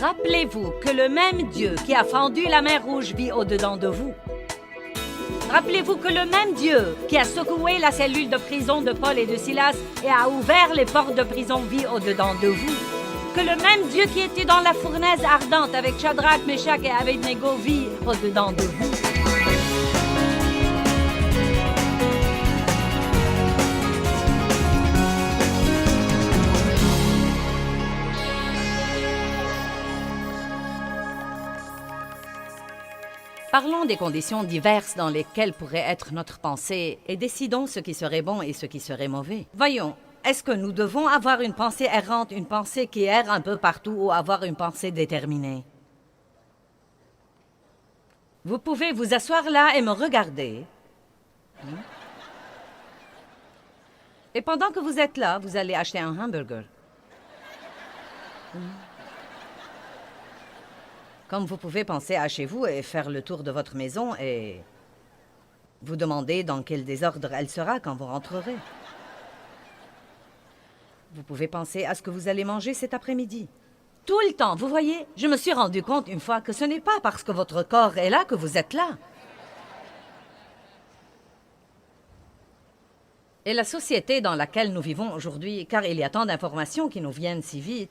Rappelez-vous que le même Dieu qui a fendu la mer Rouge vit au-dedans de vous. Rappelez-vous que le même Dieu qui a secoué la cellule de prison de Paul et de Silas et a ouvert les portes de prison vit au-dedans de vous. Que le même Dieu qui était dans la fournaise ardente avec Shadrach, Meshach et Abednego vit au-dedans de vous. Parlons des conditions diverses dans lesquelles pourrait être notre pensée et décidons ce qui serait bon et ce qui serait mauvais. Voyons, est-ce que nous devons avoir une pensée errante, une pensée qui erre un peu partout ou avoir une pensée déterminée? Vous pouvez vous asseoir là et me regarder. Et pendant que vous êtes là, vous allez acheter un hamburger. Comme vous pouvez penser à chez vous et faire le tour de votre maison et vous demander dans quel désordre elle sera quand vous rentrerez. Vous pouvez penser à ce que vous allez manger cet après-midi. Tout le temps, vous voyez, je me suis rendu compte une fois que ce n'est pas parce que votre corps est là que vous êtes là. Et la société dans laquelle nous vivons aujourd'hui, car il y a tant d'informations qui nous viennent si vite.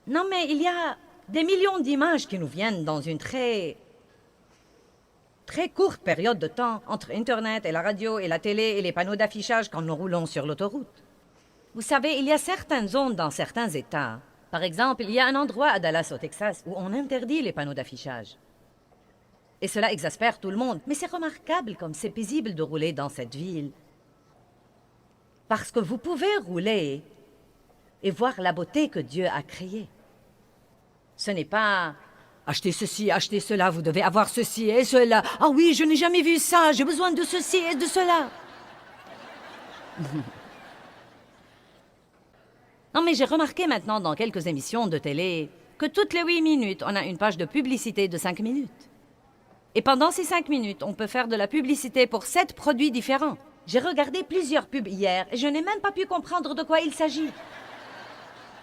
Non, mais il y a des millions d'images qui nous viennent dans une très courte période de temps entre Internet et la radio et la télé et les panneaux d'affichage quand nous roulons sur l'autoroute. Vous savez, il y a certaines zones dans certains États. Par exemple, il y a un endroit à Dallas, au Texas, où on interdit les panneaux d'affichage. Et cela exaspère tout le monde. Mais c'est remarquable comme c'est paisible de rouler dans cette ville. Parce que vous pouvez rouler et voir la beauté que Dieu a créée. Ce n'est pas « achetez ceci, achetez cela, vous devez avoir ceci et cela. Ah oui, je n'ai jamais vu ça, j'ai besoin de ceci et de cela. » Non, mais j'ai remarqué maintenant dans quelques émissions de télé que toutes les 8 minutes, on a une page de publicité de 5 minutes. Et pendant ces 5 minutes, on peut faire de la publicité pour 7 produits différents. J'ai regardé plusieurs pubs hier et je n'ai même pas pu comprendre de quoi il s'agit.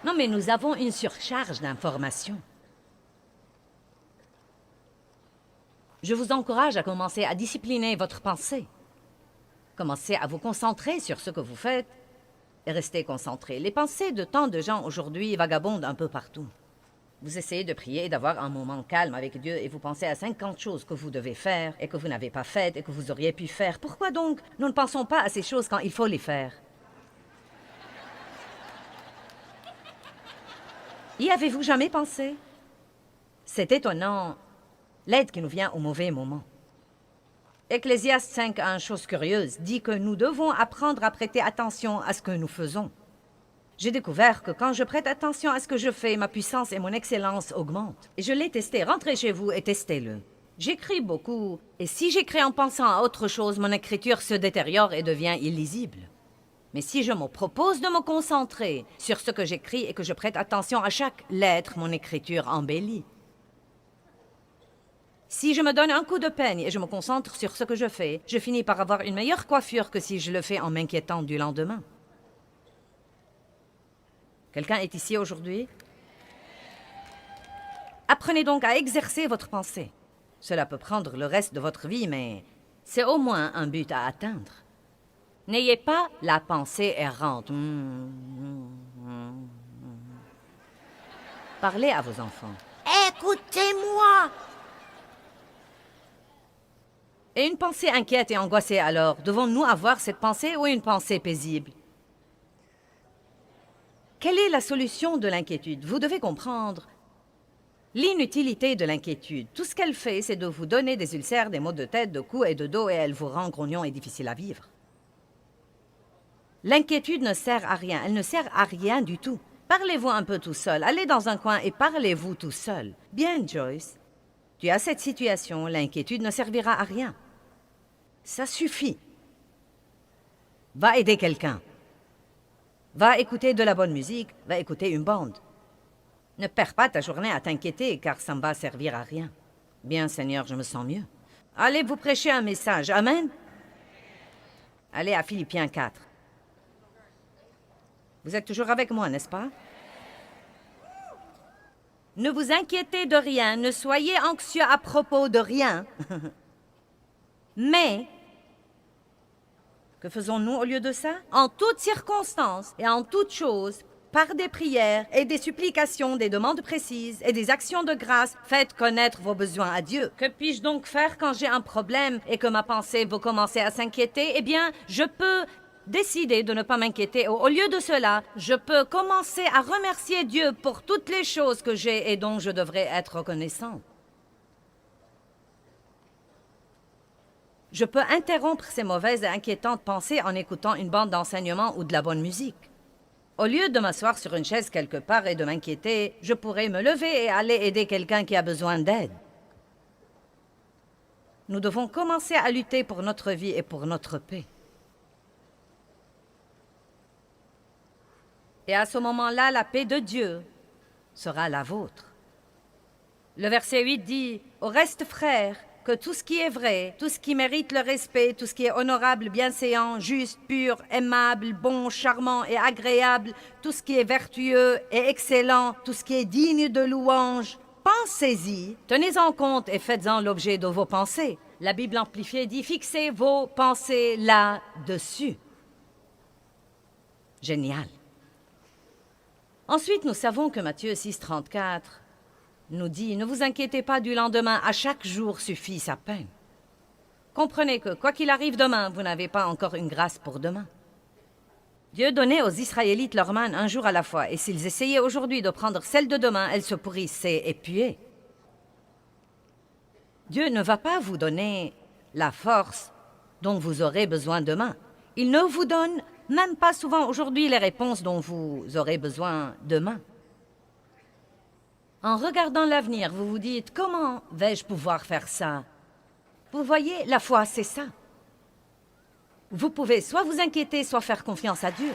Non, mais nous avons une surcharge d'informations. Je vous encourage à commencer à discipliner votre pensée. Commencez à vous concentrer sur ce que vous faites et restez concentré. Les pensées de tant de gens aujourd'hui vagabondent un peu partout. Vous essayez de prier et d'avoir un moment calme avec Dieu et vous pensez à 50 choses que vous devez faire et que vous n'avez pas faites et que vous auriez pu faire. Pourquoi donc nous ne pensons pas à ces choses quand il faut les faire? Y avez-vous jamais pensé? C'est étonnant, l'aide qui nous vient au mauvais moment. Ecclésiaste 5.1, chose curieuse, dit que nous devons apprendre à prêter attention à ce que nous faisons. J'ai découvert que quand je prête attention à ce que je fais, ma puissance et mon excellence augmentent. Et je l'ai testé. Rentrez chez vous et testez-le. J'écris beaucoup, et si j'écris en pensant à autre chose, mon écriture se détériore et devient illisible. Mais si je me propose de me concentrer sur ce que j'écris et que je prête attention à chaque lettre, mon écriture embellit. Si je me donne un coup de peigne et je me concentre sur ce que je fais, je finis par avoir une meilleure coiffure que si je le fais en m'inquiétant du lendemain. Quelqu'un est ici aujourd'hui? Apprenez donc à exercer votre pensée. Cela peut prendre le reste de votre vie, mais c'est au moins un but à atteindre. N'ayez pas la pensée errante. Parlez à vos enfants. Écoutez-moi! Et une pensée inquiète et angoissée alors, devons-nous avoir cette pensée ou une pensée paisible? Quelle est la solution de l'inquiétude? Vous devez comprendre l'inutilité de l'inquiétude. Tout ce qu'elle fait, c'est de vous donner des ulcères, des maux de tête, de cou et de dos, et elle vous rend grognon et difficile à vivre. L'inquiétude ne sert à rien. Elle ne sert à rien du tout. Parlez-vous un peu tout seul. Allez dans un coin et parlez-vous tout seul. Bien, Joyce. Tu as cette situation. L'inquiétude ne servira à rien. Ça suffit. Va aider quelqu'un. Va écouter de la bonne musique. Va écouter une bande. Ne perds pas ta journée à t'inquiéter, car ça ne va servir à rien. Bien, Seigneur, je me sens mieux. Allez vous prêcher un message. Amen. Allez à Philippiens 4. Vous êtes toujours avec moi, n'est-ce pas? Ne vous inquiétez de rien, ne soyez anxieux à propos de rien. Mais, que faisons-nous au lieu de ça? En toutes circonstances et en toutes choses, par des prières et des supplications, des demandes précises et des actions de grâce, faites connaître vos besoins à Dieu. Que puis-je donc faire quand j'ai un problème et que ma pensée veut commencer à s'inquiéter? Eh bien, je peux décider de ne pas m'inquiéter. Au lieu de cela, je peux commencer à remercier Dieu pour toutes les choses que j'ai et dont je devrais être reconnaissant. Je peux interrompre ces mauvaises et inquiétantes pensées en écoutant une bande d'enseignement ou de la bonne musique. Au lieu de m'asseoir sur une chaise quelque part et de m'inquiéter, je pourrais me lever et aller aider quelqu'un qui a besoin d'aide. Nous devons commencer à lutter pour notre vie et pour notre paix. Et à ce moment-là, la paix de Dieu sera la vôtre. Le verset 8 dit « Au reste, frères, que tout ce qui est vrai, tout ce qui mérite le respect, tout ce qui est honorable, bienséant, juste, pur, aimable, bon, charmant et agréable, tout ce qui est vertueux et excellent, tout ce qui est digne de louange, pensez-y, tenez-en compte et faites-en l'objet de vos pensées. » La Bible amplifiée dit « Fixez vos pensées là-dessus. » Génial. Ensuite, nous savons que Matthieu 6, 34 nous dit « Ne vous inquiétez pas du lendemain, à chaque jour suffit sa peine. » Comprenez que, quoi qu'il arrive demain, vous n'avez pas encore une grâce pour demain. Dieu donnait aux Israélites leur manne un jour à la fois, et s'ils essayaient aujourd'hui de prendre celle de demain, elle se pourrissait et puait. Dieu ne va pas vous donner la force dont vous aurez besoin demain. Il ne vous donne même pas souvent aujourd'hui les réponses dont vous aurez besoin demain. En regardant l'avenir, vous vous dites « Comment vais-je pouvoir faire ça ?» Vous voyez, la foi, c'est ça. Vous pouvez soit vous inquiéter, soit faire confiance à Dieu.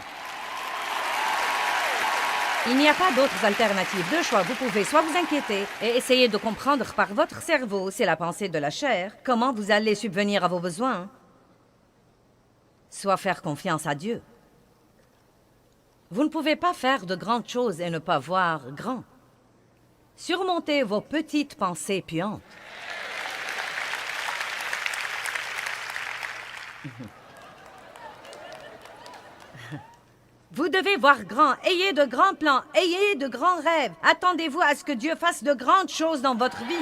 Il n'y a pas d'autres alternatives de choix. Vous pouvez soit vous inquiéter et essayer de comprendre par votre cerveau, c'est la pensée de la chair, comment vous allez subvenir à vos besoins, soit faire confiance à Dieu. Vous ne pouvez pas faire de grandes choses et ne pas voir grand. Surmontez vos petites pensées puantes. Vous devez voir grand, ayez de grands plans, ayez de grands rêves. Attendez-vous à ce que Dieu fasse de grandes choses dans votre vie.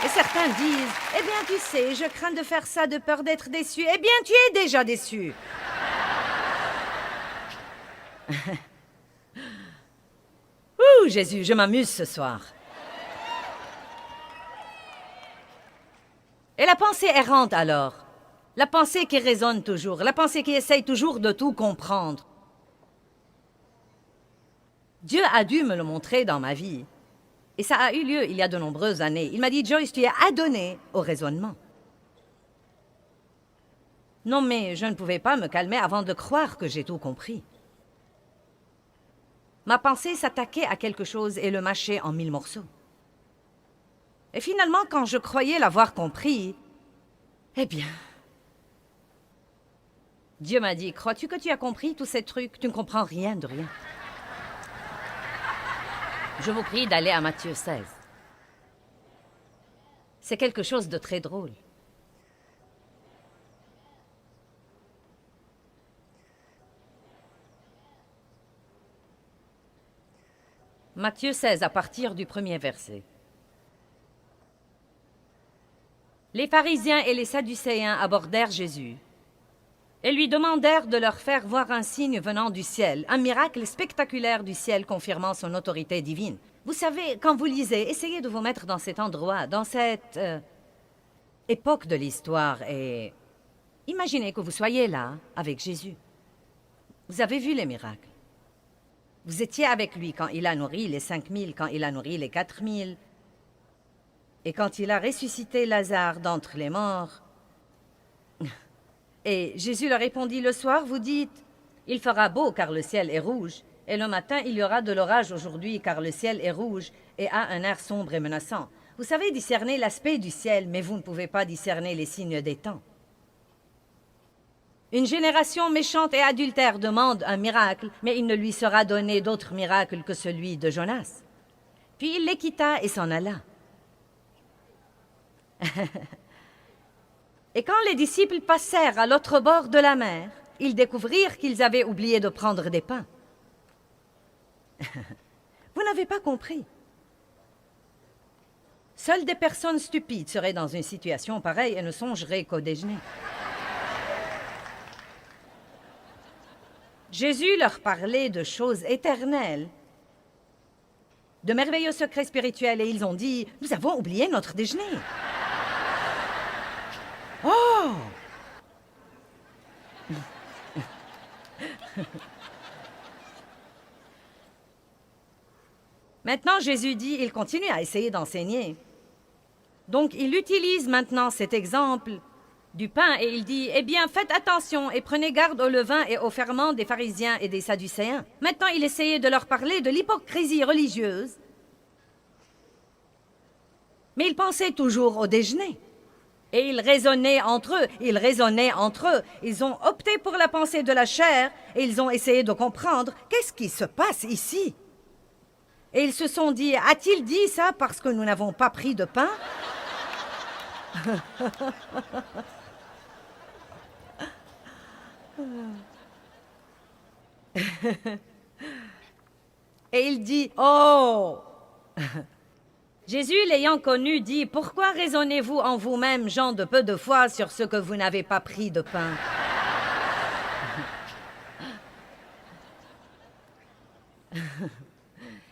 Et certains disent, « Eh bien, tu sais, je crains de faire ça de peur d'être déçu. » Eh bien, tu es déjà déçu. Ouh, Jésus, je m'amuse ce soir. Et la pensée errante alors? La pensée qui résonne toujours, la pensée qui essaye toujours de tout comprendre. Dieu a dû me le montrer dans ma vie. Et ça a eu lieu il y a de nombreuses années. Il m'a dit, Joyce, tu es adonnée au raisonnement. Non, mais je ne pouvais pas me calmer avant de croire que j'ai tout compris. Ma pensée s'attaquait à quelque chose et le mâchait en 1000 morceaux. Et finalement, quand je croyais l'avoir compris, eh bien, Dieu m'a dit, crois-tu que tu as compris tous ces trucs? Tu ne comprends rien de rien. Je vous prie d'aller à Matthieu 16. C'est quelque chose de très drôle. Matthieu 16, à partir du premier verset. Les pharisiens et les sadducéens abordèrent Jésus et lui demandèrent de leur faire voir un signe venant du ciel, un miracle spectaculaire du ciel confirmant son autorité divine. Vous savez, quand vous lisez, essayez de vous mettre dans cet endroit, dans cette époque de l'histoire et imaginez que vous soyez là avec Jésus. Vous avez vu les miracles. Vous étiez avec lui quand il a nourri les 5000, quand il a nourri les 4000. Et quand il a ressuscité Lazare d'entre les morts. Et Jésus leur répondit, le soir, vous dites, il fera beau car le ciel est rouge, et le matin, il y aura de l'orage aujourd'hui car le ciel est rouge et a un air sombre et menaçant. Vous savez discerner l'aspect du ciel, mais vous ne pouvez pas discerner les signes des temps. Une génération méchante et adultère demande un miracle, mais il ne lui sera donné d'autre miracle que celui de Jonas. Puis il les quitta et s'en alla. Et quand les disciples passèrent à l'autre bord de la mer, ils découvrirent qu'ils avaient oublié de prendre des pains. Vous n'avez pas compris. Seules des personnes stupides seraient dans une situation pareille et ne songeraient qu'au déjeuner. Jésus leur parlait de choses éternelles, de merveilleux secrets spirituels, et ils ont dit « Nous avons oublié notre déjeuner. » Oh! Maintenant, Jésus dit, il continue à essayer d'enseigner. Donc, il utilise maintenant cet exemple du pain et il dit, eh bien, faites attention et prenez garde au levain et au ferment des pharisiens et des sadducéens. Maintenant, il essayait de leur parler de l'hypocrisie religieuse, mais ils pensaient toujours au déjeuner. Et ils raisonnaient entre eux, Ils ont opté pour la pensée de la chair et ils ont essayé de comprendre qu'est-ce qui se passe ici. Et ils se sont dit, a-t-il dit ça parce que nous n'avons pas pris de pain? Et il dit, oh! Jésus, l'ayant connu, dit, pourquoi raisonnez-vous en vous-même, gens de peu de foi, sur ce que vous n'avez pas pris de pain?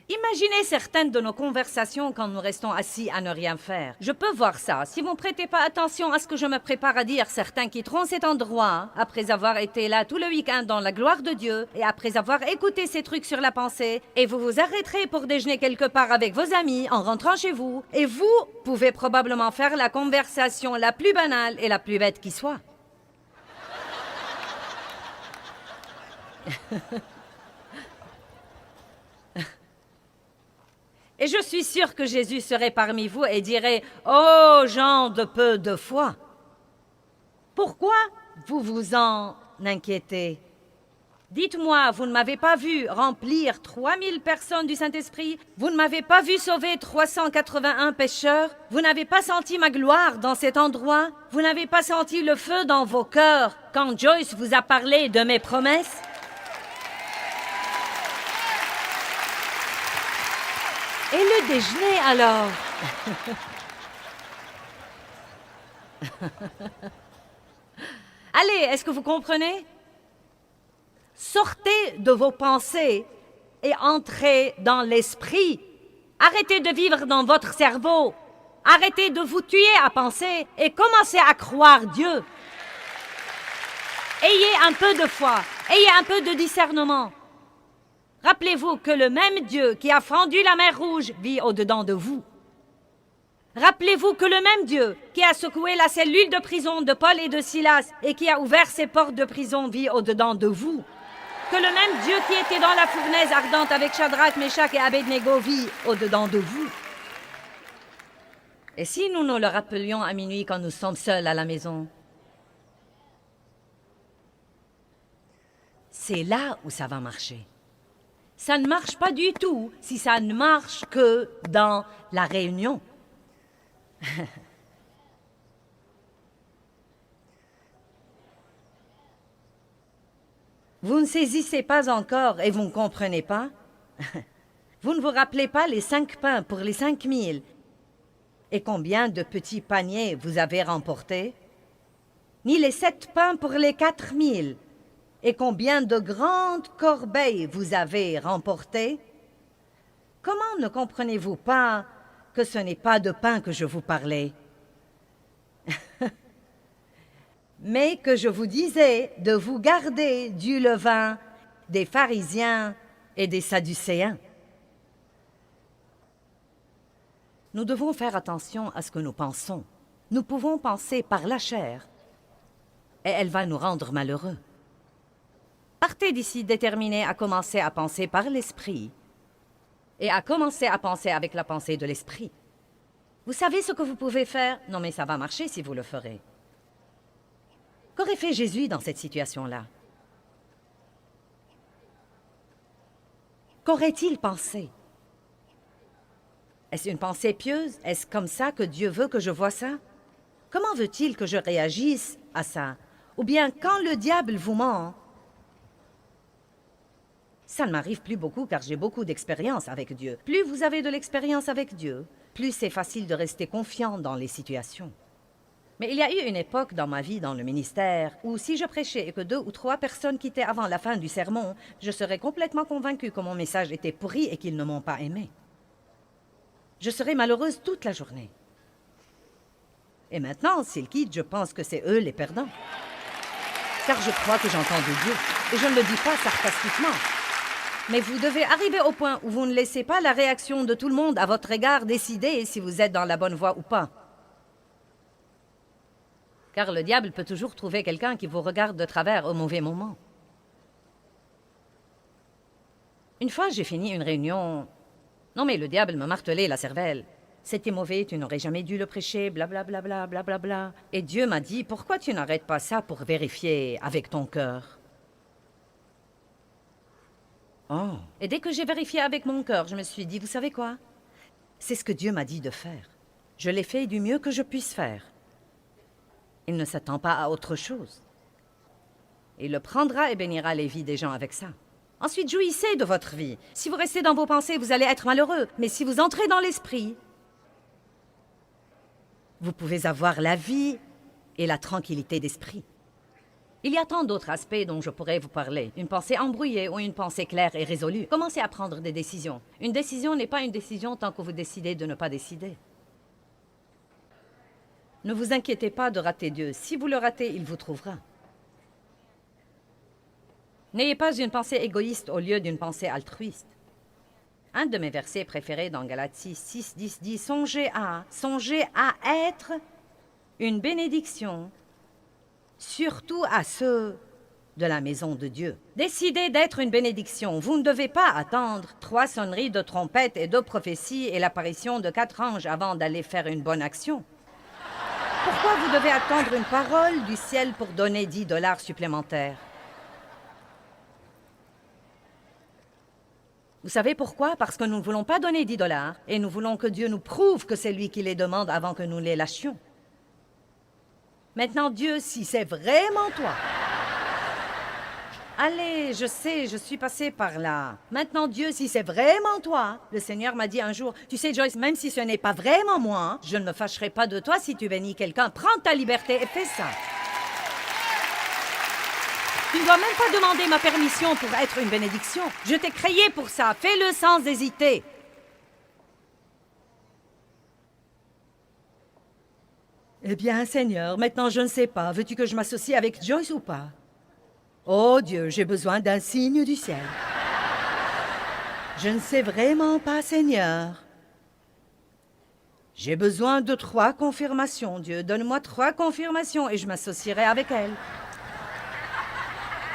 Imaginez certaines de nos conversations quand nous restons assis à ne rien faire. Je peux voir ça. Si vous ne prêtez pas attention à ce que je me prépare à dire, certains quitteront cet endroit après avoir été là tout le week-end dans la gloire de Dieu et après avoir écouté ces trucs sur la pensée, et vous vous arrêterez pour déjeuner quelque part avec vos amis en rentrant chez vous, et vous pouvez probablement faire la conversation la plus banale et la plus bête qui soit. Et je suis sûre que Jésus serait parmi vous et dirait « Oh, gens de peu de foi, pourquoi vous vous en inquiétez? Dites-moi, vous ne m'avez pas vu remplir 3000 personnes du Saint-Esprit? Vous ne m'avez pas vu sauver 381 pécheurs? Vous n'avez pas senti ma gloire dans cet endroit? Vous n'avez pas senti le feu dans vos cœurs quand Joyce vous a parlé de mes promesses? » Et le déjeuner, alors? Allez, est-ce que vous comprenez? Sortez de vos pensées et entrez dans l'esprit. Arrêtez de vivre dans votre cerveau. Arrêtez de vous tuer à penser et commencez à croire Dieu. Ayez un peu de foi, ayez un peu de discernement. Rappelez-vous que le même Dieu qui a fendu la mer Rouge vit au-dedans de vous. Rappelez-vous que le même Dieu qui a secoué la cellule de prison de Paul et de Silas et qui a ouvert ses portes de prison vit au-dedans de vous. Que le même Dieu qui était dans la fournaise ardente avec Shadrach, Meshach et Abednego vit au-dedans de vous. Et si nous nous le rappelions à minuit quand nous sommes seuls à la maison? C'est là où ça va marcher. Ça ne marche pas du tout si ça ne marche que dans la réunion. Vous ne saisissez pas encore et vous ne comprenez pas? Vous ne vous rappelez pas les 5 pains pour les 5000 et combien de petits paniers vous avez remportés? Ni les 7 pains pour les 4000 et combien de grandes corbeilles vous avez remportées? Comment ne comprenez-vous pas que ce n'est pas de pain que je vous parlais, mais que je vous disais de vous garder du levain des pharisiens et des sadducéens? Nous devons faire attention à ce que nous pensons. Nous pouvons penser par la chair, et elle va nous rendre malheureux. Partez d'ici déterminés à commencer à penser par l'esprit et à commencer à penser avec la pensée de l'esprit. Vous savez ce que vous pouvez faire? Non, mais ça va marcher si vous le ferez. Qu'aurait fait Jésus dans cette situation-là? Qu'aurait-il pensé? Est-ce une pensée pieuse? Est-ce comme ça que Dieu veut que je voie ça? Comment veut-il que je réagisse à ça? Ou bien, quand le diable vous ment? Ça ne m'arrive plus beaucoup car j'ai beaucoup d'expérience avec Dieu. Plus vous avez de l'expérience avec Dieu, plus c'est facile de rester confiant dans les situations. Mais il y a eu une époque dans ma vie, dans le ministère, où si je prêchais et que 2 ou 3 personnes quittaient avant la fin du sermon, je serais complètement convaincue que mon message était pourri et qu'ils ne m'ont pas aimé. Je serais malheureuse toute la journée. Et maintenant, s'ils quittent, je pense que c'est eux les perdants. Car je crois que j'entends de Dieu, et je ne le dis pas sarcastiquement. Mais vous devez arriver au point où vous ne laissez pas la réaction de tout le monde à votre égard décider si vous êtes dans la bonne voie ou pas. Car le diable peut toujours trouver quelqu'un qui vous regarde de travers au mauvais moment. Une fois, j'ai fini une réunion. Non, mais le diable me martelait la cervelle. C'était mauvais, tu n'aurais jamais dû le prêcher, blablabla, blablabla. Et Dieu m'a dit, pourquoi tu n'arrêtes pas ça pour vérifier avec ton cœur? Oh. Et dès que j'ai vérifié avec mon cœur, je me suis dit, vous savez quoi? C'est ce que Dieu m'a dit de faire. Je l'ai fait du mieux que je puisse faire. Il ne s'attend pas à autre chose. Il le prendra et bénira les vies des gens avec ça. Ensuite, jouissez de votre vie. Si vous restez dans vos pensées, vous allez être malheureux. Mais si vous entrez dans l'esprit, vous pouvez avoir la vie et la tranquillité d'esprit. Il y a tant d'autres aspects dont je pourrais vous parler. Une pensée embrouillée ou une pensée claire et résolue. Commencez à prendre des décisions. Une décision n'est pas une décision tant que vous décidez de ne pas décider. Ne vous inquiétez pas de rater Dieu. Si vous le ratez, il vous trouvera. N'ayez pas une pensée égoïste au lieu d'une pensée altruiste. Un de mes versets préférés dans Galates 6, 10 dit « Songez à être une bénédiction, surtout à ceux de la maison de Dieu. » Décidez d'être une bénédiction. Vous ne devez pas attendre 3 sonneries de trompette et 2 prophéties et l'apparition de 4 anges avant d'aller faire une bonne action. Pourquoi vous devez attendre une parole du ciel pour donner 10 $ supplémentaires? Vous savez pourquoi? Parce que nous ne voulons pas donner 10 $ et nous voulons que Dieu nous prouve que c'est lui qui les demande avant que nous les lâchions. Maintenant, Dieu, si c'est vraiment toi... Allez, je sais, je suis passée par là. Maintenant, Dieu, si c'est vraiment toi... Le Seigneur m'a dit un jour, tu sais, Joyce, même si ce n'est pas vraiment moi, je ne me fâcherai pas de toi si tu bénis quelqu'un. Prends ta liberté et fais ça. Tu ne dois même pas demander ma permission pour être une bénédiction. Je t'ai créé pour ça. Fais-le sans hésiter. Eh bien, Seigneur, maintenant je ne sais pas. Veux-tu que je m'associe avec Joyce ou pas? Oh Dieu, j'ai besoin d'un signe du ciel. Je ne sais vraiment pas, Seigneur. J'ai besoin de 3 confirmations, Dieu. Donne-moi 3 confirmations et je m'associerai avec elle.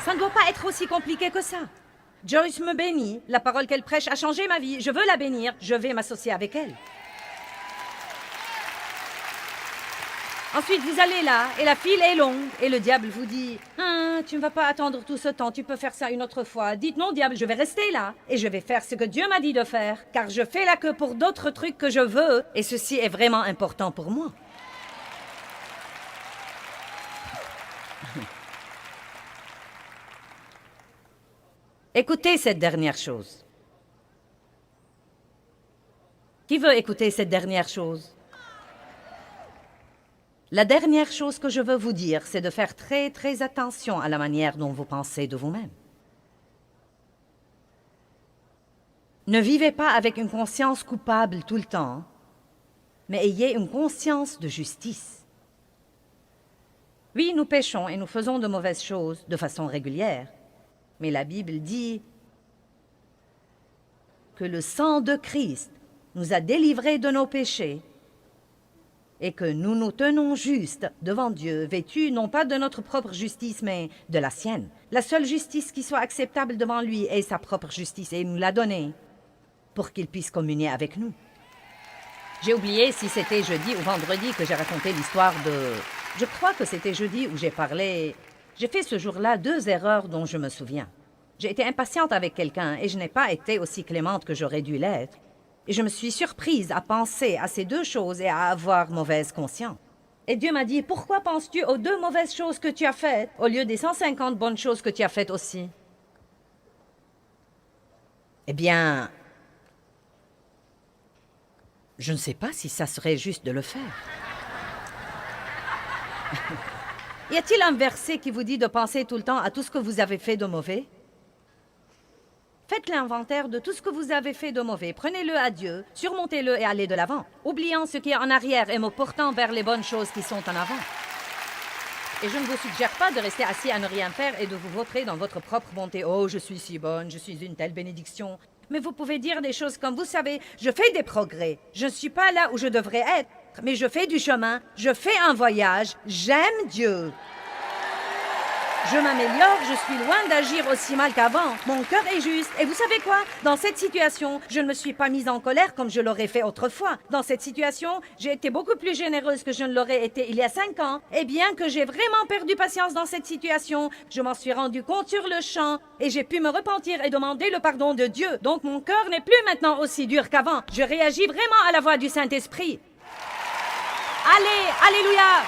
Ça ne doit pas être aussi compliqué que ça. Joyce me bénit. La parole qu'elle prêche a changé ma vie. Je veux la bénir. Je vais m'associer avec elle. Ensuite, vous allez là, et la file est longue, et le diable vous dit « Ah, tu ne vas pas attendre tout ce temps, tu peux faire ça une autre fois. » Dites « Non, diable, je vais rester là, et je vais faire ce que Dieu m'a dit de faire, car je fais la queue pour d'autres trucs que je veux, et ceci est vraiment important pour moi. » Écoutez cette dernière chose. Qui veut écouter cette dernière chose? La dernière chose que je veux vous dire, c'est de faire très, très attention à la manière dont vous pensez de vous-même. Ne vivez pas avec une conscience coupable tout le temps, mais ayez une conscience de justice. Oui, nous péchons et nous faisons de mauvaises choses de façon régulière, mais la Bible dit que le sang de Christ nous a délivrés de nos péchés et que nous nous tenons justes devant Dieu, vêtus non pas de notre propre justice, mais de la sienne. La seule justice qui soit acceptable devant lui est sa propre justice, et il nous l'a donnée pour qu'il puisse communier avec nous. J'ai oublié si c'était jeudi ou vendredi que j'ai raconté l'histoire Je crois que c'était jeudi où j'ai parlé. J'ai fait ce jour-là 2 erreurs dont je me souviens. J'ai été impatiente avec quelqu'un et je n'ai pas été aussi clémente que j'aurais dû l'être. Et je me suis surprise à penser à ces 2 choses et à avoir mauvaise conscience. Et Dieu m'a dit, pourquoi penses-tu aux 2 mauvaises choses que tu as faites au lieu des 150 bonnes choses que tu as faites aussi? Eh bien, je ne sais pas si ça serait juste de le faire. Y a-t-il un verset qui vous dit de penser tout le temps à tout ce que vous avez fait de mauvais? Faites l'inventaire de tout ce que vous avez fait de mauvais. Prenez-le à Dieu, surmontez-le et allez de l'avant, oubliant ce qui est en arrière et me portant vers les bonnes choses qui sont en avant. Et je ne vous suggère pas de rester assis à ne rien faire et de vous vautrer dans votre propre bonté. « Oh, je suis si bonne, je suis une telle bénédiction. » Mais vous pouvez dire des choses comme, vous savez, je fais des progrès. Je ne suis pas là où je devrais être, mais je fais du chemin, je fais un voyage, j'aime Dieu. Je m'améliore, je suis loin d'agir aussi mal qu'avant. Mon cœur est juste. Et vous savez quoi? Dans cette situation, je ne me suis pas mise en colère comme je l'aurais fait autrefois. Dans cette situation, j'ai été beaucoup plus généreuse que je ne l'aurais été il y a 5 ans. Et bien que j'ai vraiment perdu patience dans cette situation, je m'en suis rendu compte sur le champ et j'ai pu me repentir et demander le pardon de Dieu. Donc mon cœur n'est plus maintenant aussi dur qu'avant. Je réagis vraiment à la voix du Saint-Esprit. Allez, alléluia!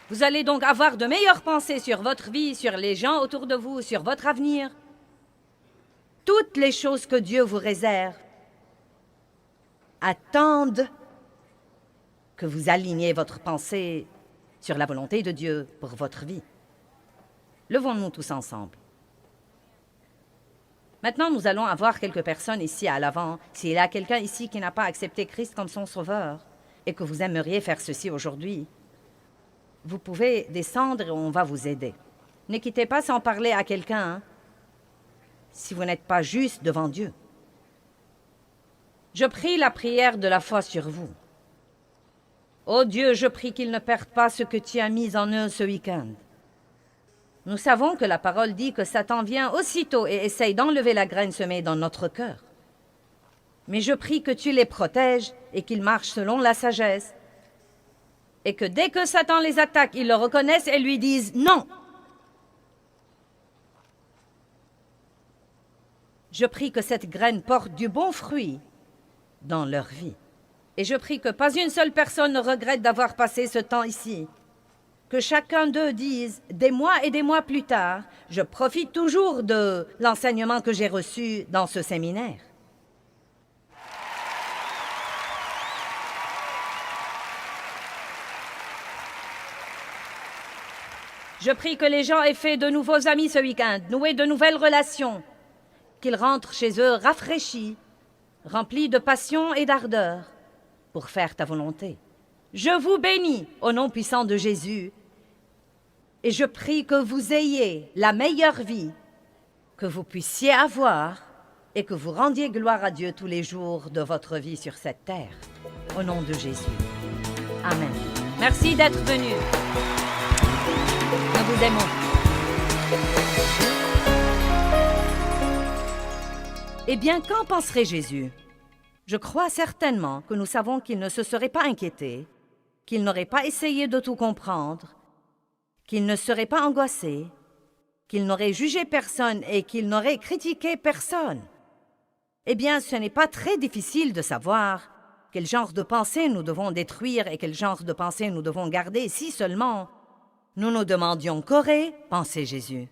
Vous allez donc avoir de meilleures pensées sur votre vie, sur les gens autour de vous, sur votre avenir. Toutes les choses que Dieu vous réserve attendent que vous aligniez votre pensée sur la volonté de Dieu pour votre vie. Levons-nous tous ensemble. Maintenant, nous allons avoir quelques personnes ici à l'avant. S'il y a quelqu'un ici qui n'a pas accepté Christ comme son sauveur et que vous aimeriez faire ceci aujourd'hui, vous pouvez descendre et on va vous aider. Ne quittez pas sans parler à quelqu'un, si vous n'êtes pas juste devant Dieu. Je prie la prière de la foi sur vous. Ô Dieu, je prie qu'ils ne perdent pas ce que tu as mis en eux ce week-end. Nous savons que la parole dit que Satan vient aussitôt et essaye d'enlever la graine semée dans notre cœur. Mais je prie que tu les protèges et qu'ils marchent selon la sagesse, et que dès que Satan les attaque, ils le reconnaissent et lui disent « Non !» Je prie que cette graine porte du bon fruit dans leur vie. Et je prie que pas une seule personne ne regrette d'avoir passé ce temps ici. Que chacun d'eux dise, des mois et des mois plus tard, je profite toujours de l'enseignement que j'ai reçu dans ce séminaire. Je prie que les gens aient fait de nouveaux amis ce week-end, noué de nouvelles relations, qu'ils rentrent chez eux rafraîchis, remplis de passion et d'ardeur pour faire ta volonté. Je vous bénis au nom puissant de Jésus et je prie que vous ayez la meilleure vie que vous puissiez avoir et que vous rendiez gloire à Dieu tous les jours de votre vie sur cette terre. Au nom de Jésus. Amen. Merci d'être venus. Nous vous aimons. Eh bien, qu'en penserait Jésus? Je crois certainement que nous savons qu'il ne se serait pas inquiété, qu'il n'aurait pas essayé de tout comprendre, qu'il ne serait pas angoissé, qu'il n'aurait jugé personne et qu'il n'aurait critiqué personne. Eh bien, ce n'est pas très difficile de savoir quel genre de pensée nous devons détruire et quel genre de pensée nous devons garder si seulement nous nous demandions qu'aurait pensé Jésus.